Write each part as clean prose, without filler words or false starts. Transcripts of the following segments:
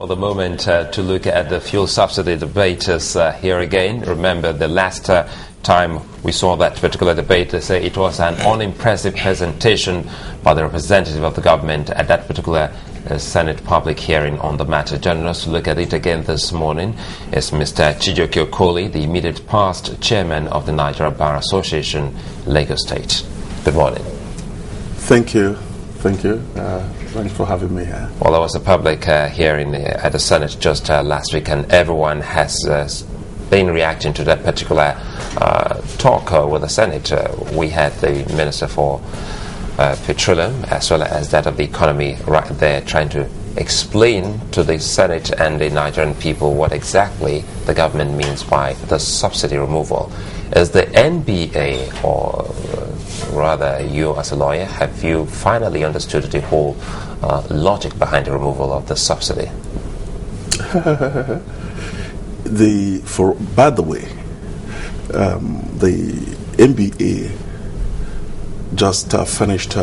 Well, the moment to look at the fuel subsidy debate is here again. Remember, the last time we saw that particular debate, they say it was an unimpressive presentation by the representative of the government at that particular Senate public hearing on the matter. Joining us to look at it again this morning is Mr. Chijioke Okoli, the immediate past chairman of the Nigeria Bar Association, Lagos State. Good morning. Thank you. Thank you. Thanks for having me here. Well, there was a public hearing at the Senate just last week, and everyone has been reacting to that particular talk with the Senate. We had the Minister for Petroleum as well as that of the economy right there trying to explain to the Senate and the Nigerian people what exactly the government means by the subsidy removal. Is the NBA, or rather you as a lawyer, have you finally understood the whole logic behind the removal of the subsidy? By the way, the NBA just finished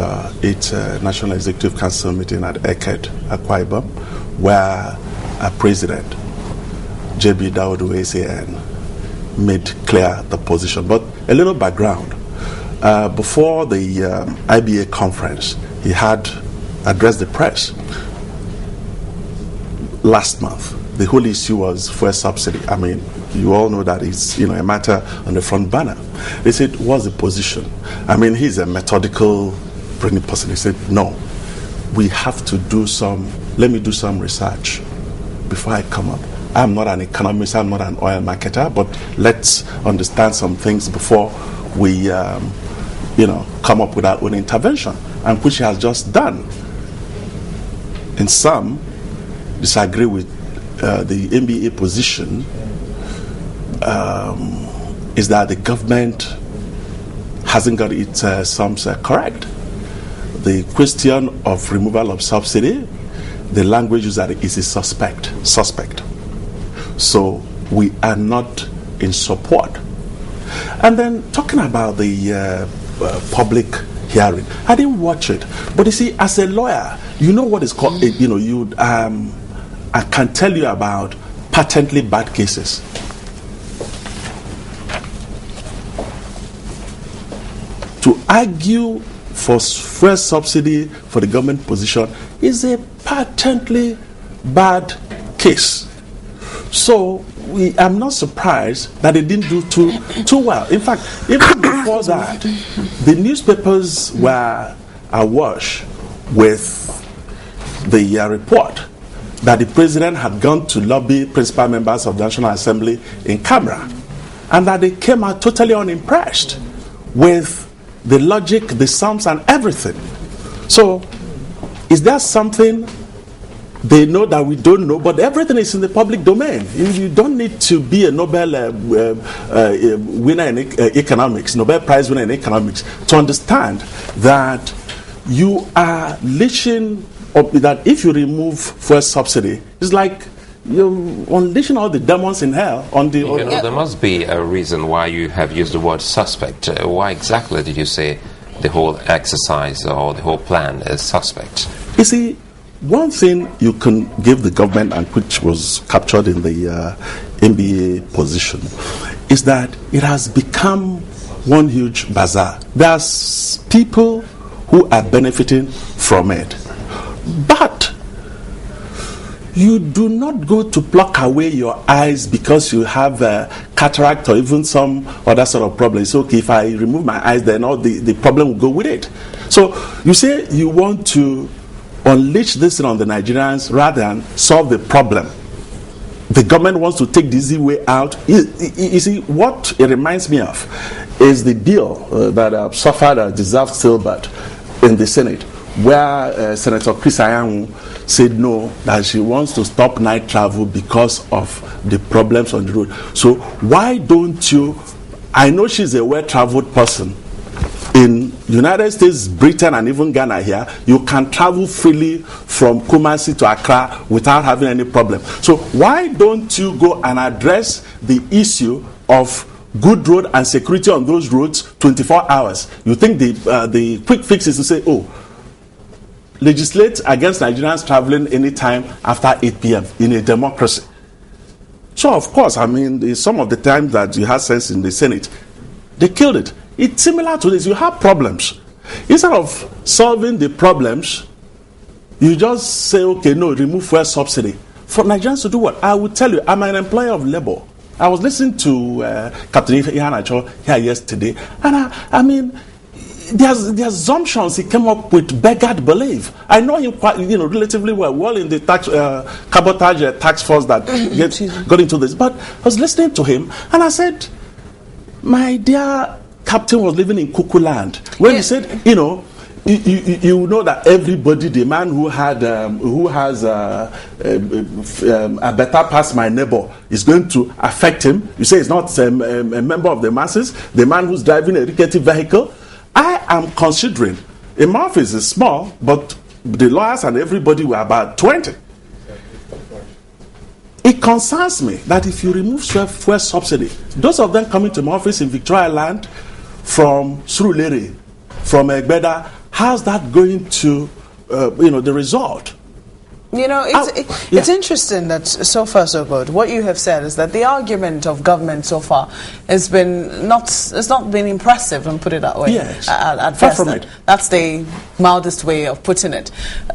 its National Executive Council meeting at Eket, Akwa Ibom, where President J.B. Dawodu ACN made clear the position. But a little background. Before the IBA conference, he had addressed the press last month. The whole issue was fuel subsidy. I mean, you all know that it's a matter on the front burner. They said, what's the position? I mean, he's a methodical, brilliant person. He said, no, we have to let me do some research before I come up. I'm not an economist, I'm not an oil marketer, but let's understand some things before we come up with our own intervention, and which he has just done. And some disagree with the NBA position is that the government hasn't got its sums correct. The question of removal of subsidy, the language is that it is a suspect. So we are not in support. And then talking about the public hearing, I didn't watch it, but you see, as a lawyer, you know what is called. I can tell you about patently bad cases. To argue for fuel subsidy for the government position is a patently bad case. So I'm not surprised that they didn't do too well. In fact, even before that, the newspapers were awash with the report that the president had gone to lobby principal members of the National Assembly in camera, and that they came out totally unimpressed with the logic, the sums, and everything. So, is there something they know that we don't know? But everything is in the public domain. You don't need to be a Nobel winner in economics, Nobel Prize winner in economics, to understand that you are leashing up, that if you remove fuel subsidy, it's like you're unleashing all the demons in hell on the... There must be a reason why you have used the word suspect. Why exactly did you say the whole exercise or the whole plan is suspect? You see, one thing you can give the government, and which was captured in the NBA position, is that it has become one huge bazaar. There's people who are benefiting from it. But you do not go to pluck away your eyes because you have cataract or even some other sort of problem. It's okay, if I remove my eyes, then all the problem will go with it. So you say you want to unleash this on the Nigerians rather than solve the problem. The government wants to take the easy way out. You see, what it reminds me of is the bill that suffered a deserved stillbirth in the Senate, where Senator Chris Ayanwu said no, that she wants to stop night travel because of the problems on the road. So why don't you, I know she's a well-traveled person. In United States, Britain, and even Ghana here, you can travel freely from Kumasi to Accra without having any problem. So why don't you go and address the issue of good road and security on those roads 24 hours? You think the quick fix is to say, oh, legislate against Nigerians traveling anytime after 8 p.m. in a democracy. So, of course, I mean, some of the times that you had sense in the Senate, they killed it. It's similar to this. You have problems. Instead of solving the problems, you just say, okay, no, remove fuel subsidy. For Nigerians to do what? I will tell you, I'm an employer of labor. I was listening to Captain Ihanacho here yesterday, and I mean, the assumptions he came up with beggared belief. I know him quite, relatively well in the tax cabotage tax force that got into this. But I was listening to him, and I said, my dear captain was living in cuckoo land. When he said, you know that everybody, the man who has a better pass my neighbor, is going to affect him. You say he's not a member of the masses. The man who's driving a rickety vehicle. I am considering, in my office is small, but the lawyers and everybody were about 20. It concerns me that if you remove fuel subsidy, those of them coming to my office in Victoria Land from Surulere, from Egbeda, how's that going to, the result? It's interesting that so far so good. What you have said is that the argument of government so far has been it's not been impressive, and put it that way. Yes, at far first, from it. That's the mildest way of putting it.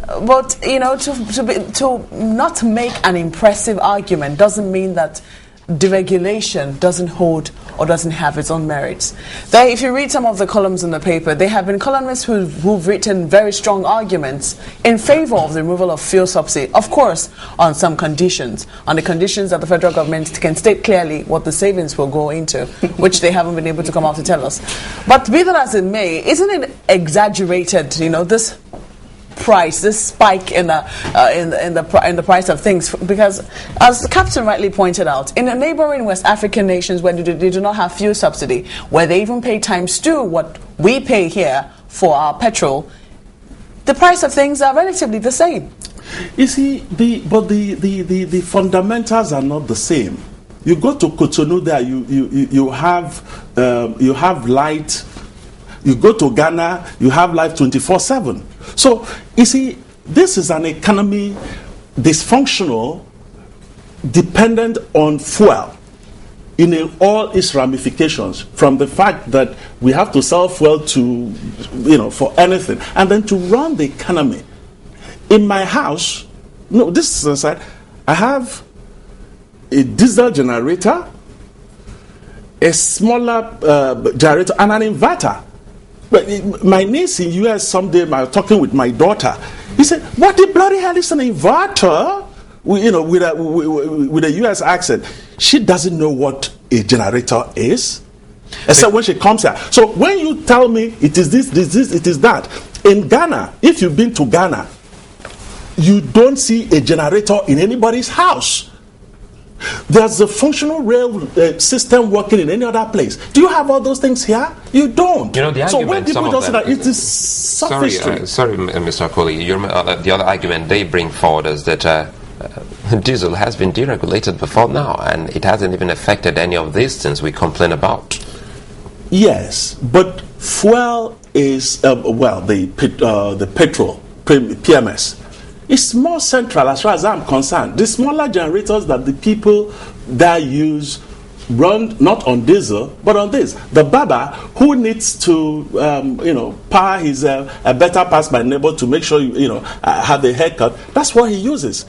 But to not make an impressive argument doesn't mean that deregulation doesn't hold or doesn't have its own merits. If you read some of the columns in the paper, there have been columnists who've written very strong arguments in favor of the removal of fuel subsidy, of course, on some conditions, on the conditions that the federal government can state clearly what the savings will go into, which they haven't been able to come out to tell us. But be that as it may, isn't it exaggerated, this price, this spike in the price of things? Because, as the captain rightly pointed out, in the neighboring West African nations where they do not have fuel subsidy, where they even pay times 2 what we pay here for our petrol, the price of things are relatively the same. You see, the fundamentals are not the same. You go to Cotonou, there you have light. You go to Ghana, you have life 24/7. So, you see, this is an economy dysfunctional, dependent on fuel in all its ramifications, from the fact that we have to sell fuel to, for anything, and then to run the economy. In my house, this is inside, I have a diesel generator, a smaller generator, and an inverter. But my niece in US someday, I was talking with my daughter. He said, "What the bloody hell is an inverter?" With a US accent. She doesn't know what a generator is, except when she comes here. So when you tell me it is this, it is that. In Ghana, if you've been to Ghana, you don't see a generator in anybody's house. There's a functional rail system working in any other place. Do you have all those things here? You don't. So when people just say that, it is sophistry. Sorry, Mr. Okoli, the other argument they bring forward is that diesel has been deregulated before now, and it hasn't even affected any of these things we complain about. Yes, but fuel is, the petrol, PMS, it's more central as far as I'm concerned. The smaller generators that the people that use run not on diesel but on this. The barber who needs to power his a better pass by neighbor to make sure have a haircut, that's what he uses.